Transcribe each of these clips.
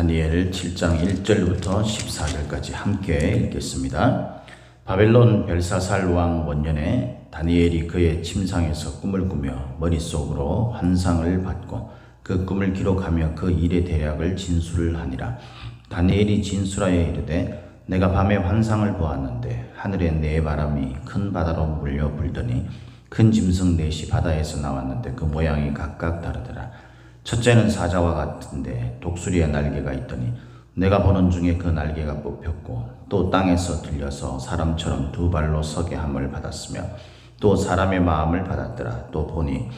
다니엘 7장 1절부터 14절까지 함께 읽겠습니다. 바벨론 벨사살 왕 원년에 다니엘이 그의 침상에서 꿈을 꾸며 머릿속으로 환상을 받고 그 꿈을 기록하며 그 일의 대략을 진술을 하니라. 다니엘이 진술하여 이르되 내가 밤에 환상을 보았는데 하늘에 네 바람이 큰 바다로 몰려 불더니 큰 짐승 넷이 바다에서 나왔는데 그 모양이 각각 다르더라. 첫째는 사자와 같은데 독수리의 날개가 있더니 내가 보는 중에 그 날개가 뽑혔고 또 땅에서 들려서 사람처럼 두 발로 서게 함을 받았으며 또 사람의 마음을 받았더라. 또 보니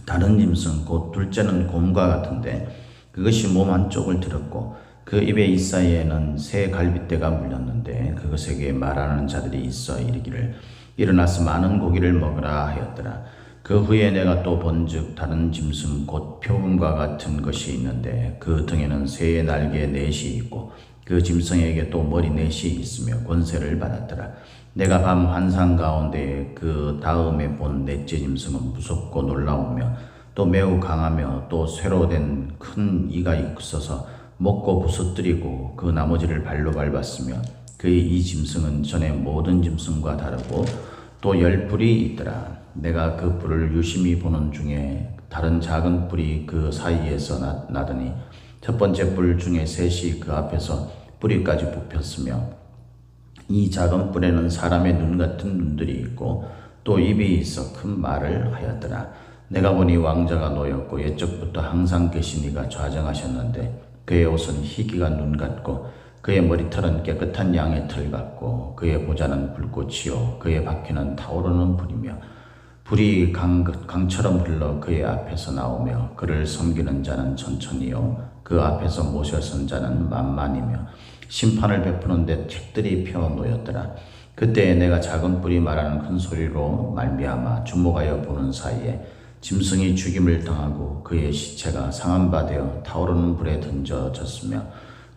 다른 짐승 곧 둘째는 곰과 같은데 그것이 몸 한쪽을 들었고 그 입의 이사이에는 새 갈빗대가 물렸는데 그것에게 말하는 자들이 있어 이르기를 일어나서 많은 고기를 먹으라 하였더라. 그 후에 내가 또 본즉 다른 짐승 곧 표범과 같은 것이 있는데 그 등에는 새의 날개 넷이 있고 그 짐승에게 또 머리 넷이 있으며 권세를 받았더라. 내가 밤 환상 가운데 그 다음에 본 넷째 짐승은 무섭고 놀라우며 또 매우 강하며 또 쇠로 된 큰 이가 있어서 먹고 부서뜨리고 그 나머지를 발로 밟았으며 그의 이 짐승은 전에 모든 짐승과 다르고 또 10뿔이 있더라. 내가 그 뿔을 유심히 보는 중에 다른 작은 뿔이 그 사이에서 나더니 첫 번째 뿔 중에 셋이 그 앞에서 뿌리까지 뽑혔으며 이 작은 뿔에는 사람의 눈 같은 눈들이 있고 또 입이 있어 큰 말을 하였더라. 내가 보니 왕자가 놓였고 옛적부터 항상 계신 이가 좌정하셨는데 그의 옷은 희기가 눈 같고 그의 머리털은 깨끗한 양의 털 같고 그의 보좌는 불꽃이요 그의 바퀴는 타오르는 불이며 불이 강처럼 흘러 그의 앞에서 나오며 그를 섬기는 자는 천천히요 그 앞에서 모셔선 자는 만만이며 심판을 베푸는 데 책들이 펴 놓였더라. 그때 내가 작은 뿔이 말하는 큰 소리로 말미암아 주목하여 보는 사이에 짐승이 죽임을 당하고 그의 시체가 상한 바 되어 타오르는 불에 던져졌으며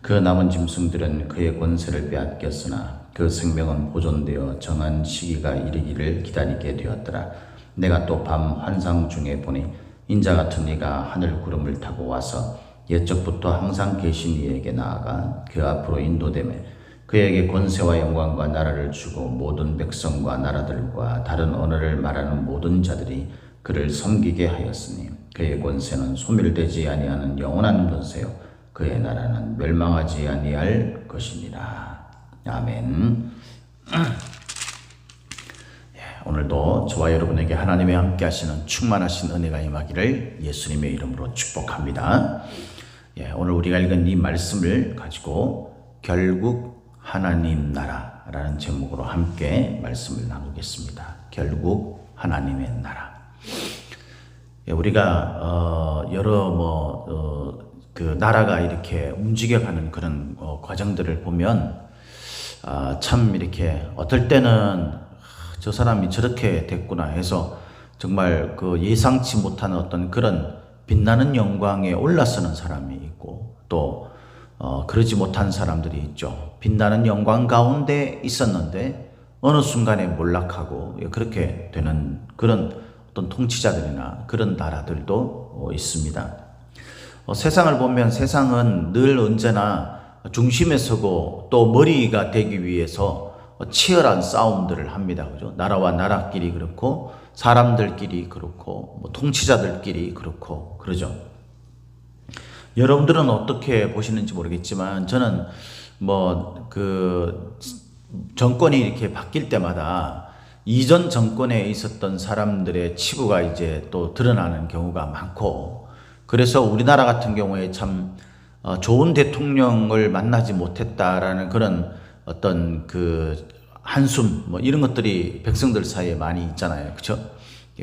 그 남은 짐승들은 그의 권세를 빼앗겼으나 그 생명은 보존되어 정한 시기가 이르기를 기다리게 되었더라. 내가 또 밤 환상 중에 보니 인자 같은 이가 하늘 구름을 타고 와서 옛적부터 항상 계신 이에게 나아가 그 앞으로 인도되매 그에게 권세와 영광과 나라를 주고 모든 백성과 나라들과 다른 언어를 말하는 모든 자들이 그를 섬기게 하였으니 그의 권세는 소멸되지 아니하는 영원한 권세요 그의 나라는 멸망하지 아니할 것이니라. 아멘. 오늘도 저와 여러분에게 하나님의 함께 하시는 충만하신 은혜가 임하기를 예수님의 이름으로 축복합니다. 오늘 우리가 읽은 이 말씀을 가지고 결국 하나님 나라라는 제목으로 함께 말씀을 나누겠습니다. 결국 하나님의 나라. 우리가 여러 그 나라가 이렇게 움직여가는 그런 과정들을 보면 참 이렇게 어떨 때는 저 사람이 저렇게 됐구나 해서 정말 그 예상치 못한 어떤 그런 빛나는 영광에 올라서는 사람이 있고 또 그러지 못한 사람들이 있죠. 빛나는 영광 가운데 있었는데 어느 순간에 몰락하고 그렇게 되는 그런 어떤 통치자들이나 그런 나라들도 있습니다. 세상을 보면 세상은 늘 언제나 중심에 서고 또 머리가 되기 위해서 치열한 싸움들을 합니다. 그죠? 나라와 나라끼리 그렇고 사람들끼리 그렇고 통치자들끼리 그렇고 그러죠. 여러분들은 어떻게 보시는지 모르겠지만 저는 그 정권이 이렇게 바뀔 때마다 이전 정권에 있었던 사람들의 치부가 이제 또 드러나는 경우가 많고 그래서 우리나라 같은 경우에 참 좋은 대통령을 만나지 못했다라는 그런 어떤 그 한숨 이런 것들이 백성들 사이에 많이 있잖아요. 그렇죠?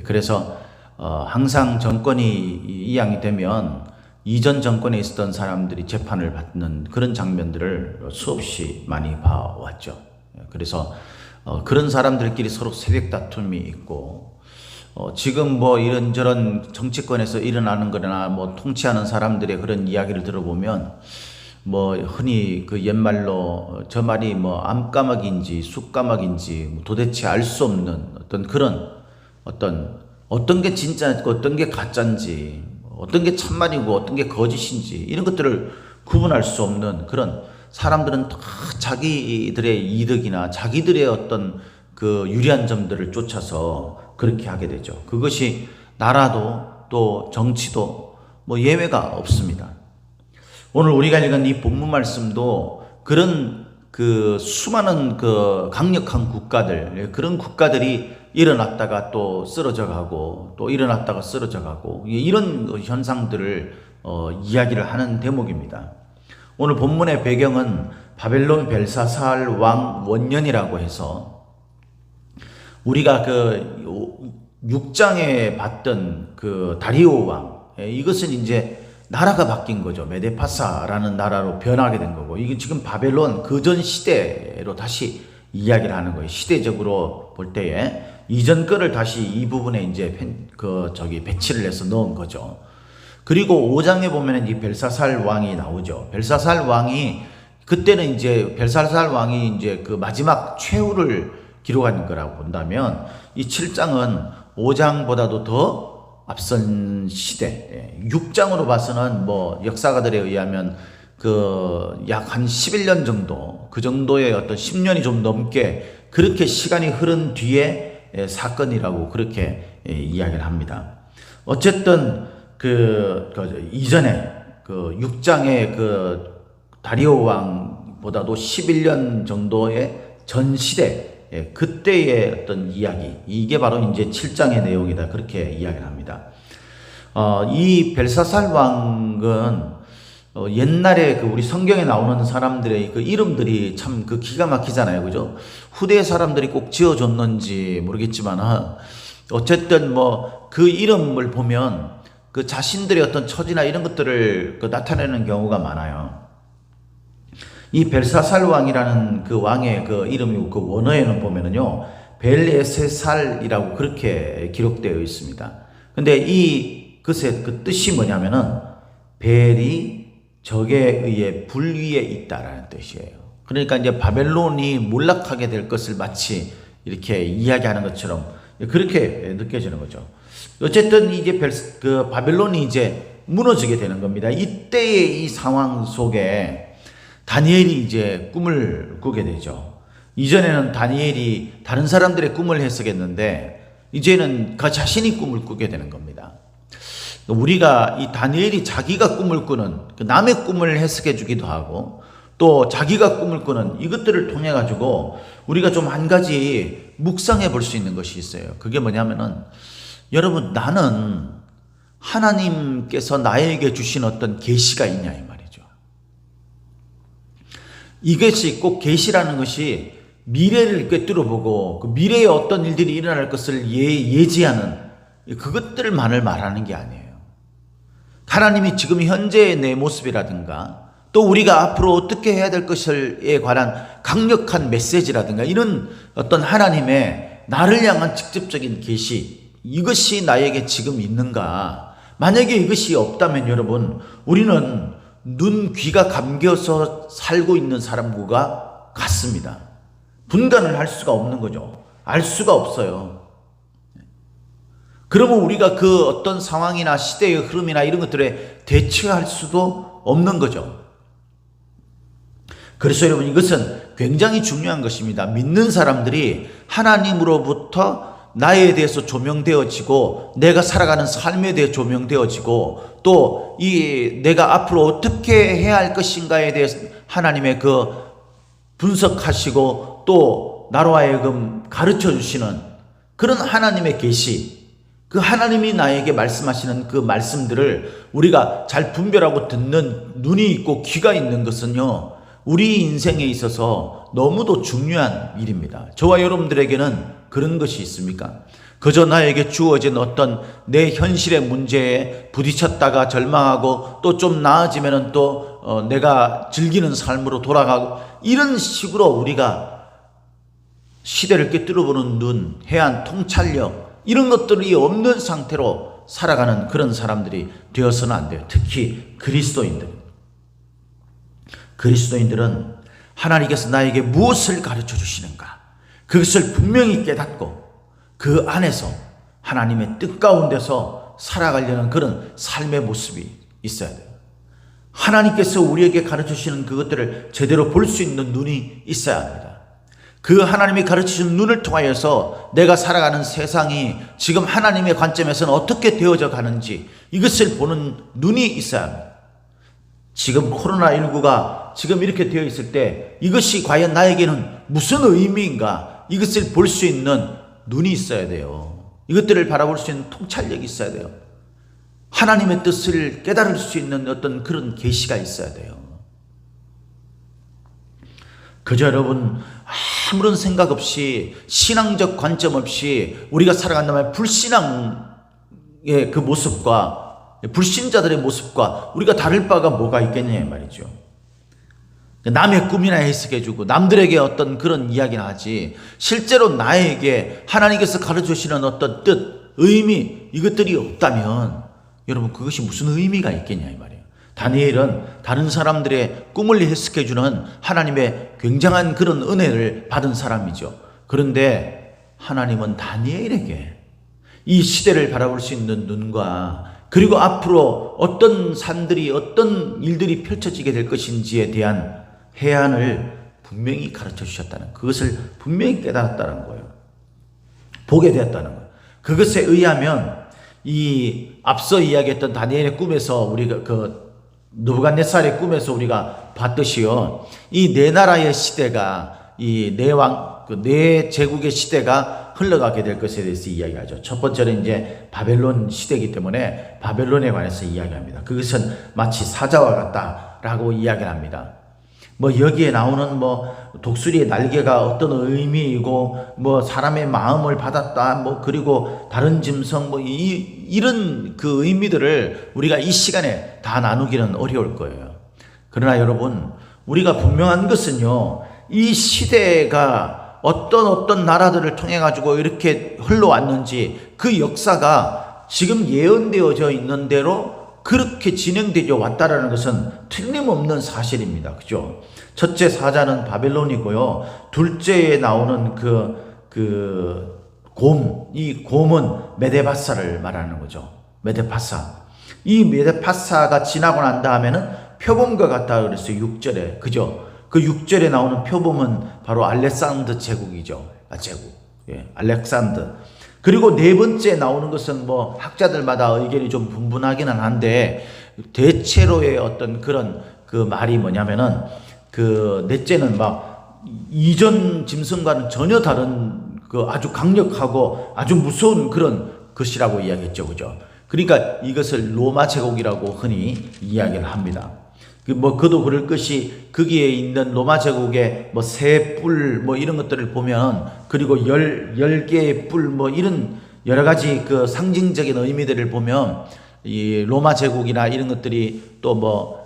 그래서 항상 정권이 이양이 되면 이전 정권에 있었던 사람들이 재판을 받는 그런 장면들을 수없이 많이 봐왔죠. 그래서 그런 사람들끼리 서로 세력 다툼이 있고 지금 이런저런 정치권에서 일어나는 거나 통치하는 사람들의 그런 이야기를 들어보면 흔히 그 옛말로 저 말이 암까마귀인지 쑥까마귀인지 도대체 알 수 없는 어떤 그런 어떤 게 진짜고 어떤 게 가짜인지 어떤 게 참말이고 어떤 게 거짓인지 이런 것들을 구분할 수 없는 그런 사람들은 다 자기들의 이득이나 자기들의 어떤 그 유리한 점들을 쫓아서 그렇게 하게 되죠. 그것이 나라도 또 정치도 뭐 예외가 없습니다. 오늘 우리가 읽은 이 본문 말씀도 그런 그 수많은 그 강력한 국가들, 그런 국가들이 일어났다가 또 쓰러져 가고 또 일어났다가 쓰러져 가고 이런 현상들을 이야기를 하는 대목입니다. 오늘 본문의 배경은 바벨론 벨사살 왕 원년이라고 해서 우리가 그 6장에 봤던 그 다리오 왕, 이것은 이제 나라가 바뀐 거죠. 메데파사라는 나라로 변하게 된 거고, 이게 지금 바벨론 그전 시대로 다시 이야기를 하는 거예요. 시대적으로 볼 때에 이전 거를 다시 이 부분에 이제 배치를 해서 넣은 거죠. 그리고 5장에 보면은 이 벨사살 왕이 나오죠. 벨사살 왕이 그때는 이제 벨사살 왕이 이제 그 마지막 최후를 기록한 거라고 본다면 이 7장은 5장보다도 더 앞선 시대, 6장으로 봐서는 뭐 역사가들에 의하면 그 약 한 11년 정도, 그 정도의 어떤 10년이 좀 넘게 그렇게 시간이 흐른 뒤에 사건이라고 그렇게 이야기를 합니다. 어쨌든 이전에 그 6장의 그 다리오 왕보다도 11년 정도의 전 시대, 그때의 어떤 이야기, 이게 바로 이제 7장의 내용이다, 그렇게 이야기를 합니다. 이 벨사살 왕은 옛날에 그 우리 성경에 나오는 사람들의 그 이름들이 참 그 기가 막히잖아요, 그죠? 후대 사람들이 꼭 지어줬는지 모르겠지만 어쨌든 뭐 그 이름을 보면 그 자신들의 어떤 처지나 이런 것들을 나타내는 경우가 많아요. 이 벨사살 왕이라는 그 왕의 그 이름이 그 원어에는 보면은요, 벨에세살이라고 그렇게 기록되어 있습니다. 근데 이 것의 그 뜻이 뭐냐면은 벨이 적에 의해 불위에 있다라는 뜻이에요. 그러니까 이제 바벨론이 몰락하게 될 것을 마치 이렇게 이야기하는 것처럼 그렇게 느껴지는 거죠. 어쨌든 이제 바벨론이 이제 무너지게 되는 겁니다. 이때의 이 상황 속에 다니엘이 이제 꿈을 꾸게 되죠. 이전에는 다니엘이 다른 사람들의 꿈을 해석했는데 이제는 그 자신이 꿈을 꾸게 되는 겁니다. 우리가 이 다니엘이 자기가 꿈을 꾸는 남의 꿈을 해석해 주기도 하고 또 자기가 꿈을 꾸는 이것들을 통해 가지고 우리가 좀 한 가지 묵상해 볼 수 있는 것이 있어요. 그게 뭐냐면은 여러분, 나는 하나님께서 나에게 주신 어떤 계시가 있냐 이 말이죠. 이것이 꼭 계시라는 것이 미래를 꿰뚫어보고 그 미래에 어떤 일들이 일어날 것을 예지하는 그것들만을 말하는 게 아니에요. 하나님이 지금 현재의 내 모습이라든가 또 우리가 앞으로 어떻게 해야 될 것에 관한 강력한 메시지라든가 이런 어떤 하나님의 나를 향한 직접적인 계시, 이것이 나에게 지금 있는가? 만약에 이것이 없다면 여러분, 우리는 눈, 귀가 감겨서 살고 있는 사람과 같습니다. 분간을 할 수가 없는 거죠. 알 수가 없어요. 그러면 우리가 그 어떤 상황이나 시대의 흐름이나 이런 것들에 대처할 수도 없는 거죠. 그래서 여러분, 이것은 굉장히 중요한 것입니다. 믿는 사람들이 하나님으로부터 나에 대해서 조명되어지고 내가 살아가는 삶에 대해 조명되어지고 또 이 내가 앞으로 어떻게 해야 할 것인가에 대해서 하나님의 그 분석하시고 또 나로 하여금 가르쳐 주시는 그런 하나님의 계시, 그 하나님이 나에게 말씀하시는 그 말씀들을 우리가 잘 분별하고 듣는 눈이 있고 귀가 있는 것은요, 우리 인생에 있어서 너무도 중요한 일입니다. 저와 여러분들에게는 그런 것이 있습니까? 그저 나에게 주어진 어떤 내 현실의 문제에 부딪혔다가 절망하고 또 좀 나아지면은 또 내가 즐기는 삶으로 돌아가고 이런 식으로 우리가 시대를 꿰뚫어보는 눈, 해안 통찰력 이런 것들이 없는 상태로 살아가는 그런 사람들이 되어서는 안 돼요. 특히 그리스도인들은 하나님께서 나에게 무엇을 가르쳐 주시는가, 그것을 분명히 깨닫고 그 안에서 하나님의 뜻 가운데서 살아가려는 그런 삶의 모습이 있어야 돼요. 하나님께서 우리에게 가르쳐주시는 그것들을 제대로 볼 수 있는 눈이 있어야 합니다. 그 하나님이 가르치신 눈을 통하여서 내가 살아가는 세상이 지금 하나님의 관점에서는 어떻게 되어져 가는지 이것을 보는 눈이 있어야 합니다. 지금 코로나19가 지금 이렇게 되어 있을 때 이것이 과연 나에게는 무슨 의미인가, 이것을 볼 수 있는 눈이 있어야 돼요. 이것들을 바라볼 수 있는 통찰력이 있어야 돼요. 하나님의 뜻을 깨달을 수 있는 어떤 그런 계시가 있어야 돼요. 그저 여러분 아무런 생각 없이 신앙적 관점 없이 우리가 살아간다면 불신앙의 그 모습과 불신자들의 모습과 우리가 다를 바가 뭐가 있겠냐 말이죠. 남의 꿈이나 해석해주고 남들에게 어떤 그런 이야기나 하지, 실제로 나에게 하나님께서 가르쳐주시는 어떤 뜻, 의미, 이것들이 없다면 여러분 그것이 무슨 의미가 있겠냐 이 말이에요. 다니엘은 다른 사람들의 꿈을 해석해주는 하나님의 굉장한 그런 은혜를 받은 사람이죠. 그런데 하나님은 다니엘에게 이 시대를 바라볼 수 있는 눈과 그리고 앞으로 어떤 산들이 어떤 일들이 펼쳐지게 될 것인지에 대한 해안을 분명히 가르쳐 주셨다는, 그것을 분명히 깨달았다는 거예요. 보게 되었다는 거예요. 그것에 의하면 이 앞서 이야기했던 다니엘의 꿈에서 우리가 느부갓네살의 꿈에서 우리가 봤듯이요, 이 네 나라의 시대가, 이 네 제국의 시대가 흘러가게 될 것에 대해서 이야기하죠. 첫 번째는 이제 바벨론 시대이기 때문에 바벨론에 관해서 이야기합니다. 그것은 마치 사자와 같다라고 이야기를 합니다. 여기에 나오는 독수리의 날개가 어떤 의미이고 사람의 마음을 받았다 그리고 다른 짐승 이런 그 의미들을 우리가 이 시간에 다 나누기는 어려울 거예요. 그러나 여러분, 우리가 분명한 것은요, 이 시대가 어떤 나라들을 통해 가지고 이렇게 흘러왔는지 그 역사가 지금 예언되어져 있는 대로 그렇게 진행되어 왔다라는 것은 틀림없는 사실입니다. 그죠? 첫째 사자는 바벨론이고요. 둘째에 나오는 이 곰은 메데바사를 말하는 거죠. 메데파사. 이 메데파사가 지나고 난 다음에는 표범과 같다 그랬어요. 6절에. 그죠? 그 6절에 나오는 표범은 바로 알렉산더 제국이죠. 제국. 예, 알렉산더. 그리고 네 번째 나오는 것은 학자들마다 의견이 좀 분분하기는 한데, 대체로의 어떤 그런 그 말이 뭐냐면은, 넷째는 이전 짐승과는 전혀 다른 아주 강력하고 아주 무서운 그런 것이라고 이야기했죠. 그죠? 그러니까 이것을 로마 제국이라고 흔히 이야기를 합니다. 그도 그럴 것이, 거기에 있는 로마 제국의 새 뿔 이런 것들을 보면, 그리고 열 개의 뿔 이런 여러 가지 그 상징적인 의미들을 보면, 이 로마 제국이나 이런 것들이 또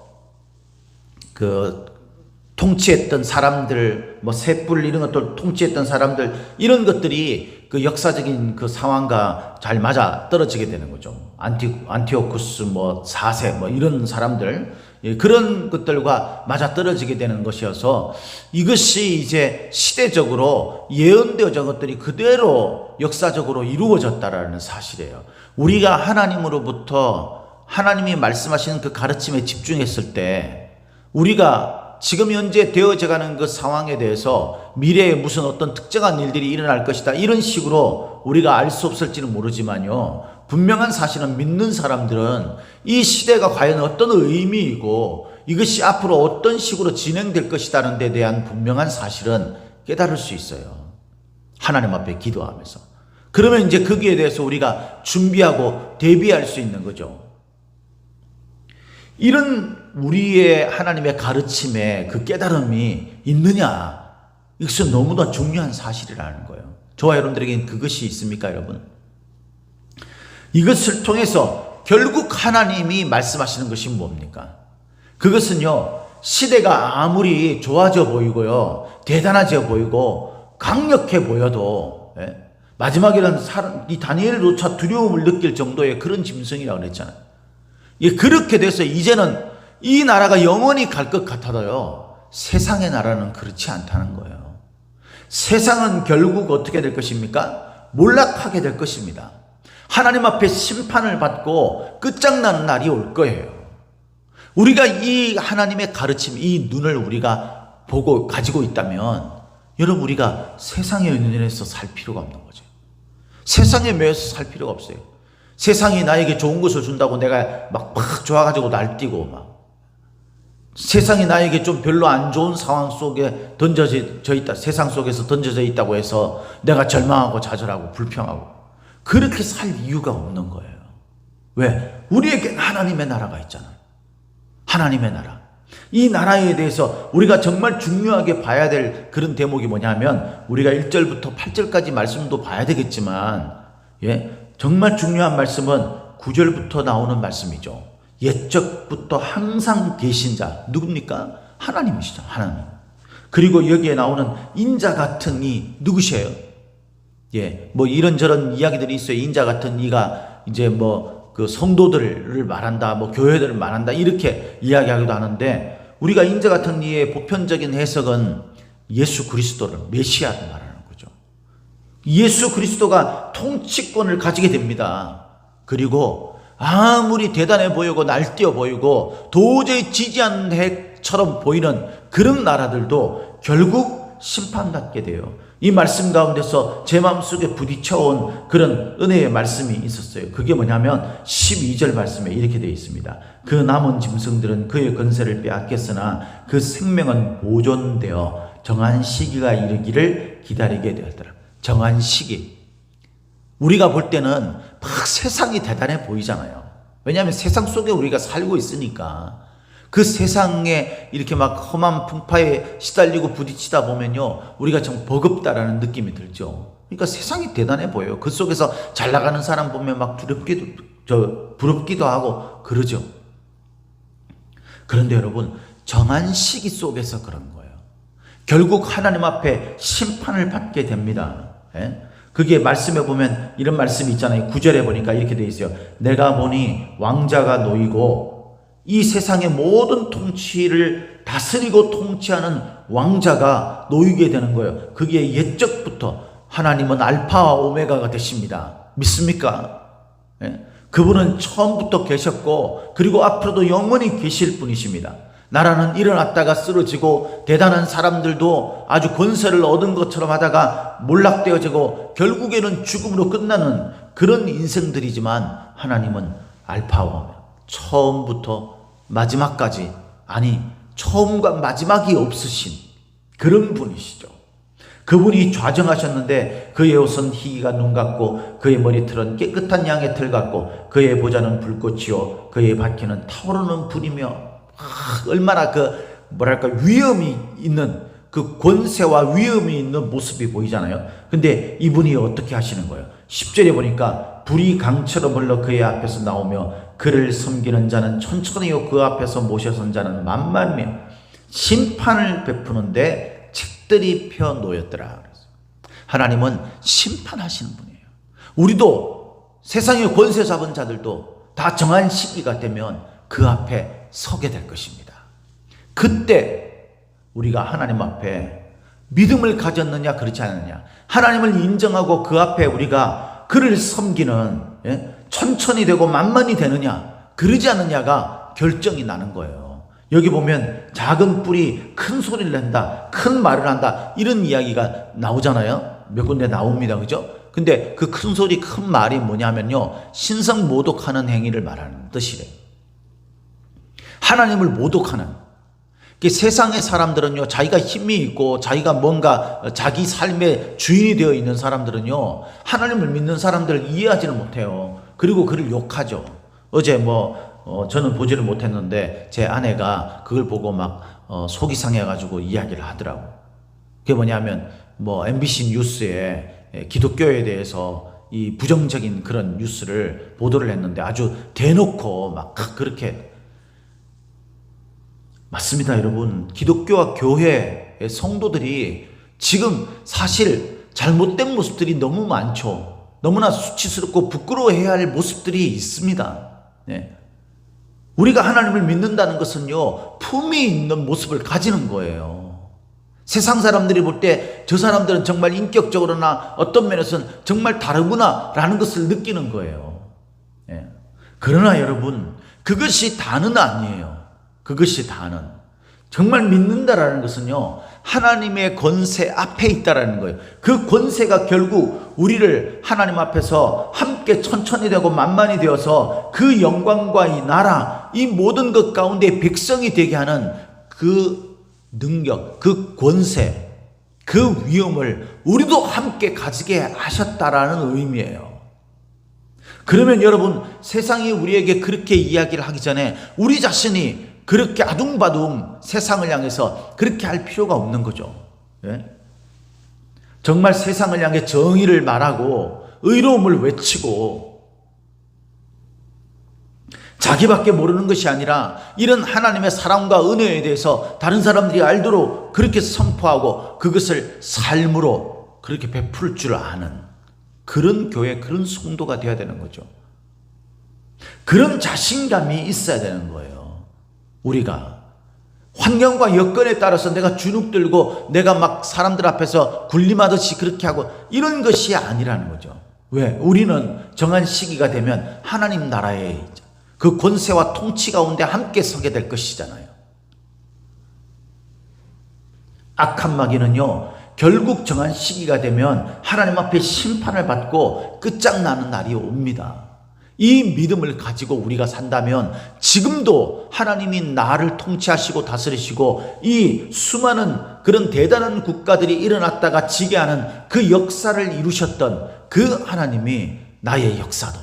통치했던 사람들, 새 뿔 이런 것들 통치했던 사람들, 이런 것들이 그 역사적인 그 상황과 잘 맞아 떨어지게 되는 거죠. 안티오쿠스 4세 이런 사람들, 그런 것들과 맞아 떨어지게 되는 것이어서 이것이 이제 시대적으로 예언되어진 것들이 그대로 역사적으로 이루어졌다라는 사실이에요. 우리가 하나님으로부터 하나님이 말씀하시는 그 가르침에 집중했을 때, 우리가 지금 현재 되어져가는 그 상황에 대해서 미래에 무슨 어떤 특정한 일들이 일어날 것이다, 이런 식으로 우리가 알 수 없을지는 모르지만요, 분명한 사실은 믿는 사람들은 이 시대가 과연 어떤 의미이고 이것이 앞으로 어떤 식으로 진행될 것이라는 데 대한 분명한 사실은 깨달을 수 있어요. 하나님 앞에 기도하면서. 그러면 이제 거기에 대해서 우리가 준비하고 대비할 수 있는 거죠. 이런 우리의 하나님의 가르침에 그 깨달음이 있느냐, 이것은 너무나 중요한 사실이라는 거예요. 저와 여러분들에게는 그것이 있습니까, 여러분? 이것을 통해서 결국 하나님이 말씀하시는 것이 뭡니까? 그것은요, 시대가 아무리 좋아져 보이고요, 대단하져 보이고 강력해 보여도, 마지막에는 이 다니엘조차 두려움을 느낄 정도의 그런 짐승이라고 그랬잖아요. 그렇게 돼서 이제는 이 나라가 영원히 갈 것 같아도요, 세상의 나라는 그렇지 않다는 거예요. 세상은 결국 어떻게 될 것입니까? 몰락하게 될 것입니다. 하나님 앞에 심판을 받고 끝장나는 날이 올 거예요. 우리가 이 하나님의 가르침, 이 눈을 우리가 보고 가지고 있다면 여러분, 우리가 세상에 연연해서 살 필요가 없는 거죠. 세상에 매여서 살 필요가 없어요. 세상이 나에게 좋은 것을 준다고 내가 막 좋아가지고 날뛰고, 세상이 나에게 좀 별로 안 좋은 상황 속에 던져져 있다, 세상 속에서 던져져 있다고 해서 내가 절망하고 좌절하고 불평하고 그렇게 살 이유가 없는 거예요. 왜? 우리에겐 하나님의 나라가 있잖아요. 하나님의 나라. 이 나라에 대해서 우리가 정말 중요하게 봐야 될 그런 대목이 뭐냐면, 우리가 1절부터 8절까지 말씀도 봐야 되겠지만, 정말 중요한 말씀은 9절부터 나오는 말씀이죠. 옛적부터 항상 계신 자, 누굽니까? 하나님이시죠. 하나님. 그리고 여기에 나오는 인자 같은 이 누구세요? 이런저런 이야기들이 있어요. 인자 같은 이가 이제 그 성도들을 말한다, 교회들을 말한다, 이렇게 이야기하기도 하는데, 우리가 인자 같은 이의 보편적인 해석은 예수 그리스도를, 메시아를 말하는 거죠. 예수 그리스도가 통치권을 가지게 됩니다. 그리고 아무리 대단해 보이고 날뛰어 보이고 도저히 지지 않는 핵처럼 보이는 그런 나라들도 결국 심판받게 돼요. 이 말씀 가운데서 제 마음속에 부딪혀온 그런 은혜의 말씀이 있었어요. 그게 뭐냐면 12절 말씀에 이렇게 되어 있습니다. 그 남은 짐승들은 그의 권세를 빼앗겼으나 그 생명은 보존되어 정한 시기가 이르기를 기다리게 되었더라. 정한 시기. 우리가 볼 때는 막 세상이 대단해 보이잖아요. 왜냐하면 세상 속에 우리가 살고 있으니까. 그 세상에 이렇게 막 험한 풍파에 시달리고 부딪히다 보면요, 우리가 좀 버겁다라는 느낌이 들죠. 그러니까 세상이 대단해 보여요. 그 속에서 잘 나가는 사람 보면 막 부럽기도 하고 그러죠. 그런데 여러분, 정한 시기 속에서 그런 거예요. 결국 하나님 앞에 심판을 받게 됩니다. 그게 말씀에 보면 이런 말씀이 있잖아요. 9절에 보니까 이렇게 되어 있어요. 내가 보니 왕자가 놓이고 이 세상의 모든 통치를 다스리고 통치하는 왕자가 놓이게 되는 거예요. 그게 옛적부터 하나님은 알파와 오메가가 되십니다. 믿습니까? 그분은 처음부터 계셨고, 그리고 앞으로도 영원히 계실 분이십니다. 나라는 일어났다가 쓰러지고, 대단한 사람들도 아주 권세를 얻은 것처럼 하다가 몰락되어지고 결국에는 죽음으로 끝나는 그런 인생들이지만, 하나님은 알파와 오메가, 처음부터 마지막까지, 아니 처음과 마지막이 없으신 그런 분이시죠. 그분이 좌정하셨는데 그의 옷은 희기가 눈 같고 그의 머리털은 깨끗한 양의 털 같고 그의 보좌는 불꽃이요 그의 바퀴는 타오르는 불이며, 얼마나 위엄이 있는, 그 권세와 위엄이 있는 모습이 보이잖아요. 근데 이분이 어떻게 하시는 거예요? 10절에 보니까 불이 강처럼 흘러 그의 앞에서 나오며 그를 섬기는 자는 천천히요 그 앞에서 모셔선 자는 만만이며 심판을 베푸는데 책들이 펴 놓였더라. 하나님은 심판하시는 분이에요. 우리도 세상의 권세 잡은 자들도 다 정한 시기가 되면 그 앞에 서게 될 것입니다. 그때 우리가 하나님 앞에 믿음을 가졌느냐 그렇지 않느냐, 하나님을 인정하고 그 앞에 우리가 그를 섬기는, 천천히 되고 만만히 되느냐 그러지 않느냐가 결정이 나는 거예요. 여기 보면 작은 뿔이 큰 소리를 낸다, 큰 말을 한다, 이런 이야기가 나오잖아요. 몇 군데 나옵니다. 그죠? 근데 그 큰 소리 큰 말이 뭐냐면요, 신성 모독하는 행위를 말하는 뜻이래요. 하나님을 모독하는. 세상의 사람들은요, 자기가 힘이 있고 자기가 뭔가 자기 삶의 주인이 되어 있는 사람들은요, 하나님을 믿는 사람들을 이해하지는 못해요. 그리고 그를 욕하죠. 어제 저는 보지를 못했는데 제 아내가 그걸 보고 막 속이 상해가지고 이야기를 하더라고. 그게 뭐냐면 MBC 뉴스에 기독교에 대해서 이 부정적인 그런 뉴스를 보도를 했는데 아주 대놓고 막 그렇게. 맞습니다, 여러분. 기독교와 교회의 성도들이 지금 사실 잘못된 모습들이 너무 많죠. 너무나 수치스럽고 부끄러워해야 할 모습들이 있습니다. 우리가 하나님을 믿는다는 것은요, 품이 있는 모습을 가지는 거예요. 세상 사람들이 볼 때 저 사람들은 정말 인격적으로나 어떤 면에서는 정말 다르구나 라는 것을 느끼는 거예요. 예. 그러나 여러분, 그것이 다는 아니에요. 그것이 다는. 정말 믿는다라는 것은요, 하나님의 권세 앞에 있다라는 거예요. 그 권세가 결국 우리를 하나님 앞에서 함께 천천히 되고 만만히 되어서 그 영광과 이 나라, 이 모든 것 가운데 백성이 되게 하는 그 능력, 그 권세, 그 위엄을 우리도 함께 가지게 하셨다라는 의미예요. 그러면 여러분, 세상이 우리에게 그렇게 이야기를 하기 전에 우리 자신이 그렇게 아둥바둥 세상을 향해서 그렇게 할 필요가 없는 거죠. 예? 정말 세상을 향해 정의를 말하고 의로움을 외치고 자기밖에 모르는 것이 아니라 이런 하나님의 사랑과 은혜에 대해서 다른 사람들이 알도록 그렇게 선포하고 그것을 삶으로 그렇게 베풀 줄 아는 그런 교회, 그런 성도가 되어야 되는 거죠. 그런 자신감이 있어야 되는 거예요. 우리가 환경과 여건에 따라서 내가 주눅 들고 내가 막 사람들 앞에서 군림하듯이 그렇게 하고 이런 것이 아니라는 거죠. 왜? 우리는 정한 시기가 되면 하나님 나라에 그 권세와 통치 가운데 함께 서게 될 것이잖아요. 악한 마귀는요, 결국 정한 시기가 되면 하나님 앞에 심판을 받고 끝장나는 날이 옵니다. 이 믿음을 가지고 우리가 산다면 지금도 하나님이 나를 통치하시고 다스리시고 이 수많은 그런 대단한 국가들이 일어났다가 지게 하는 그 역사를 이루셨던 그 하나님이 나의 역사도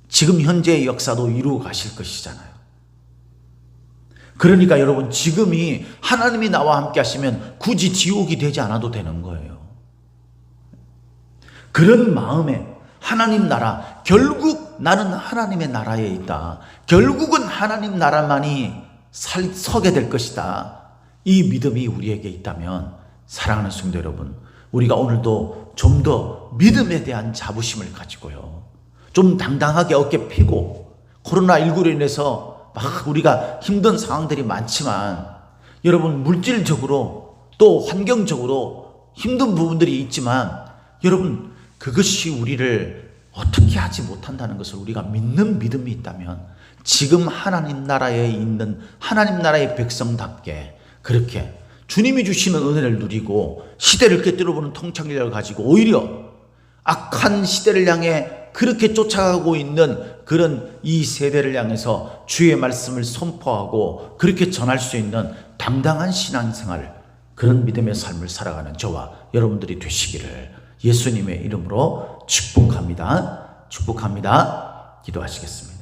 지금 현재의 역사도 이루어 가실 것이잖아요. 그러니까 여러분, 지금이 하나님이 나와 함께 하시면 굳이 지옥이 되지 않아도 되는 거예요. 그런 마음에 하나님 나라, 결국 나는 하나님의 나라에 있다. 결국은 하나님 나라만이 서게 될 것이다. 이 믿음이 우리에게 있다면 사랑하는 성도 여러분, 우리가 오늘도 좀 더 믿음에 대한 자부심을 가지고요, 좀 당당하게 어깨 펴고, 코로나19로 인해서 막 우리가 힘든 상황들이 많지만 여러분, 물질적으로 또 환경적으로 힘든 부분들이 있지만 여러분, 그것이 우리를 어떻게 하지 못한다는 것을 우리가 믿는 믿음이 있다면 지금 하나님 나라에 있는 하나님 나라의 백성답게 그렇게 주님이 주시는 은혜를 누리고 시대를 꿰뚫어보는 통찰력을 가지고 오히려 악한 시대를 향해 그렇게 쫓아가고 있는 그런 이 세대를 향해서 주의 말씀을 선포하고 그렇게 전할 수 있는 당당한 신앙생활, 그런 믿음의 삶을 살아가는 저와 여러분들이 되시기를 예수님의 이름으로 축복합니다. 축복합니다. 기도하시겠습니다.